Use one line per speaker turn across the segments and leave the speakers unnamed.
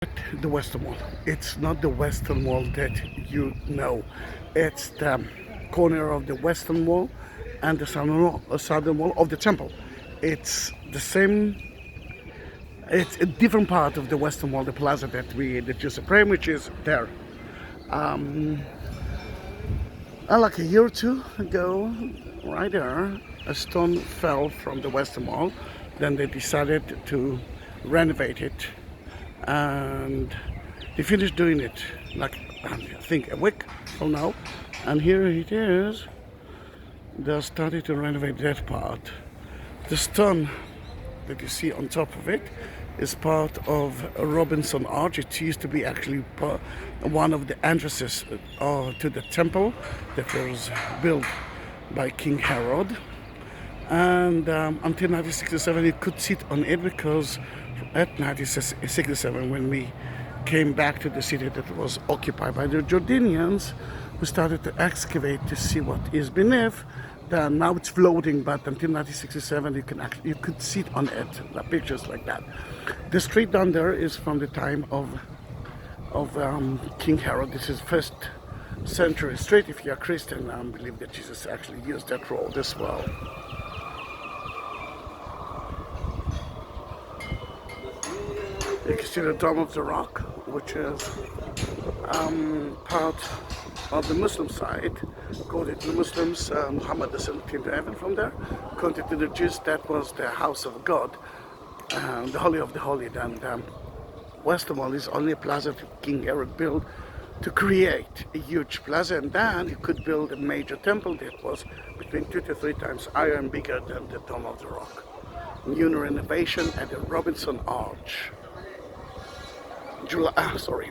The Western Wall. It's not the Western Wall that you know. It's the corner of the Western Wall and the southern wall of the temple. It's the same. It's a different part of the Western Wall, the plaza that you supreme, which is there. Like a year or two ago, right there, a stone fell from the Western Wall. Then they decided to renovate it, and they finished doing it like I think a week from now. And here it is. They started to renovate that part. The stone that you see on top of it is part of a Robinson Arch. It used to be actually one of the entrances to the temple that was built by King Herod. And until 1967 you could sit on it, because at 1967, when we came back to the city that was occupied by the Jordanians, we started to excavate to see what is beneath. Then now it's floating, but until 1967 you could sit on it. The pictures like that. The street down there is from the time of King Herod. This is first century street. If you're a Christian, I believe that Jesus actually used that road as well. You can see the Dome of the Rock, which is part of the Muslim side. According to the Muslims, Muhammad ascended into heaven from there. According to the Jews, that was the house of God, the Holy of the Holy. And Western Wall is only a plaza that King Herod built to create a huge plaza, and then you could build a major temple that was between 2 to 3 times higher and bigger than the Dome of the Rock. New renovation at the Robinson Arch.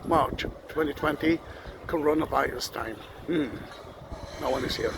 March 2020, coronavirus time. No one is here.